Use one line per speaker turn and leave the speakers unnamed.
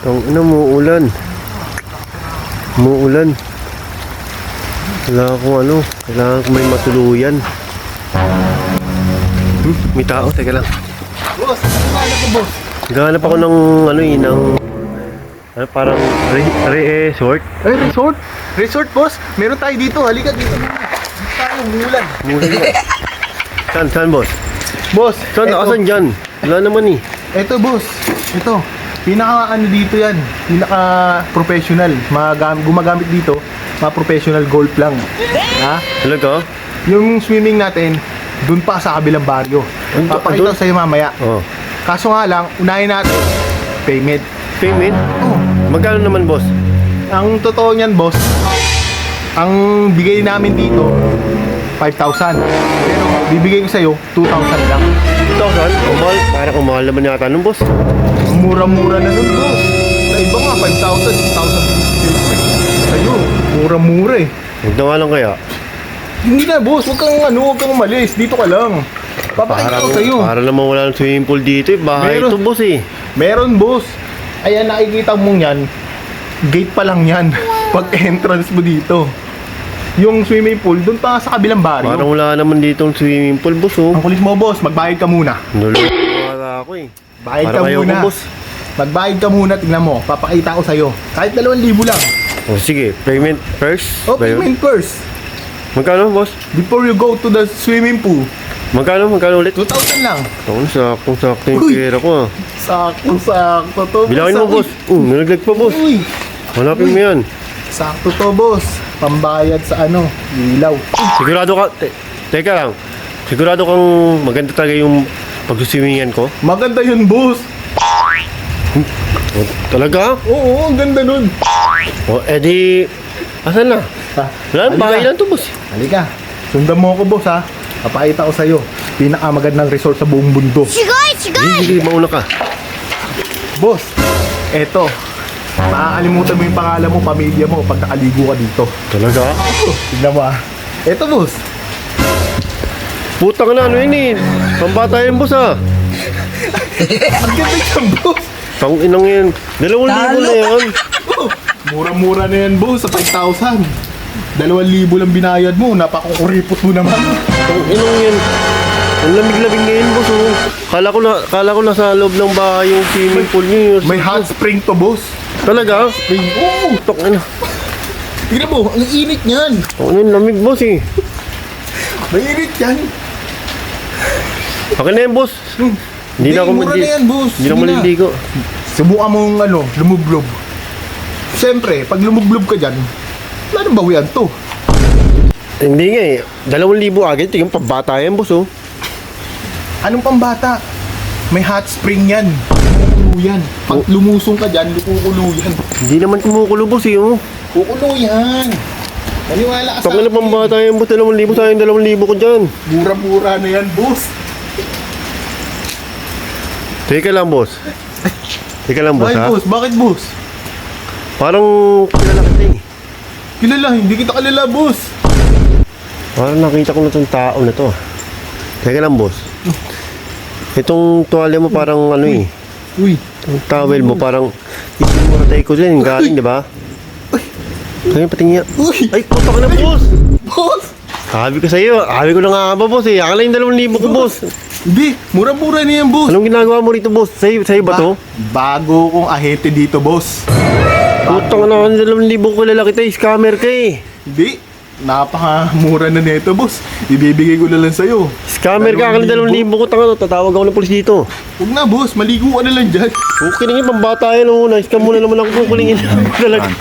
Ang ina mo ulan. Umuulan. Kailangan kong kailangan ko may matuluyan. May tao, teka lang.
Boss, ano ko boss?
Naghahanap ako ng parang resort.
Resort? Resort boss? Meron tayo dito, halika dito. Tayo, umulan.
Saan boss?
Boss,
Asan dyan? Wala naman eh.
Eto boss, ito. Pinaka dito yan, pinaka professional. Gumagamit dito, mga professional golf lang. Ha?
Talaga?
Yung swimming natin, dun pa sa kabilang baryo. Papakita ko sa'yo mamaya.
Oh.
Kaso nga lang, unahin natin, payment.
Payment?
Oh.
Magkano naman boss?
Ang totoo niyan boss, ang bigay namin dito, 5,000. Pero bibigay ko sa'yo, 2,000 lang.
2,000? Umahal? Parang umahal naman yata nun boss.
Mura-mura na nun boss. Sa iba nga, 5,000, 6,000. Sa'yo, mura-mura eh.
Huwag na nga lang kaya.
Hindi na boss, huwag kang umalis. Dito ka lang. Papakita ko sa'yo.
Para naman wala ng swimming pool dito eh. Bahay
Meron.
ito boss eh.
Meron boss. Ayan, nakikita mo yan. Gate pa lang yan. Pag entrance mo dito. Yung swimming pool, doon pa sa kabilang baryo.
Parang wala naman dito ng swimming pool boss oh.
Ang kulit mo boss, magbayad ka muna.
Wala ako eh.
Bayad ka
Parang ayaw
muna.
ko, boss.
Magbayad ka muna, tingnan mo. Papakita ko sa'yo. Kahit 2,000 lang.
Oh, sige, payment first.
O,
ba yun?
payment first.
Magkano boss?
Before you go to the swimming pool.
Magkano ulit?
2,000 lang.
Ako, sakto yung
Uy.
pera ko ah.
Sakto to.
Bilangin mo boss. Nalaglag pa boss.
Uy,
Hanapin mo yan.
sakto to boss. Pambayad sa ilaw.
Sigurado ka, teka lang. Sigurado kang maganda talaga yung pag-swimingan ko?
Maganda yun boss.
Oh, talaga?
Oo, ang ganda nun.
Oh, edi, asan na? Wala,
Halika.
bahay lang to boss.
Halika. Sundan mo ako boss ha. Papakita ko sa'yo. Pinakamagandang resort sa buong mundo.
Sige, sige, mauna ka.
Boss, eto. Makakalimutan mo yung pangalan mo, pamilya mo pag nakaligo ka dito.
Talaga?
Tignan mo ah. Eto boss.
Putang na yun eh. Pambata yan boss ah.
Ang ganda yan boss.
Tang inang yan. 2,000 na yan.
Oh, mura-mura na yan boss sa 5,000. 2,000 lang binayad mo. Napakukuripot mo naman.
Tang inang yan. Ang lamig-lamig ngayon boss oh. Kala ko nasa loob ng bahay yung swimming pool niyo.
May hot spring to boss.
Talaga?
Spring. Oo.
Tang ina.
Tignan mo, ang init niyan.
Tang ina, lamig boss eh.
Mainit yan.
Akin na yan boss. Hindi na ako
mura na yan boss.
Hindi na
Sige
maliligo.
Subukan mong lumublob. Siyempre, pag lumublob ka dyan, wala nang bawian to.
Hindi nga eh. 2,000 agad. Tingnan pambata yan boss oh.
Anong pambata? May hot spring yan. Kumukulo yan. Pag lumusong ka dyan, kukulo yan.
Hindi naman kumukulo boss eh oh.
Kukulo yan. Maniwala ka sa
Pag na pambata yan boss, 2,000 sayang 2,000 ko dyan.
Mura-mura na yan, boss.
Teka lang boss. Teka lang boss
Bakit,
ha.
boss? Bakit, boss?
Parang kilala kita eh.
Kilala, hindi kita kilala, boss.
Parang nakita ko na itong tao na to. Teka lang boss. Itong tuwalya mo parang eh.
Uy.
Itong towel mo parang isimuratay ko dyan. Galing di ba? Kaya patingin.
Uy.
Ay, puto ka na boss.
Boss.
Sabi ko sa'yo. Sabi ko na nga ba boss eh. Akala yung 2,000 ko boss.
Hindi, mura-mura na yan, boss.
Anong ginagawa mo rito boss? Sa'yo ba to?
Bago kong ahete dito, boss.
Putang na ako ng 2,000 ko kilala kita. Scammer ka eh.
Hindi. Napakamura na nito, boss. Ibibigay ko na lang sa'yo.
Scammer ka. Akala 2,000 ko. Tanga, tatawag ako ng polis dito.
Huwag na, boss. Maligo ka na lang dyan.
Okay na yung pambata yan oh. Na-scam mo na naman ako. Kulingin. Talaga.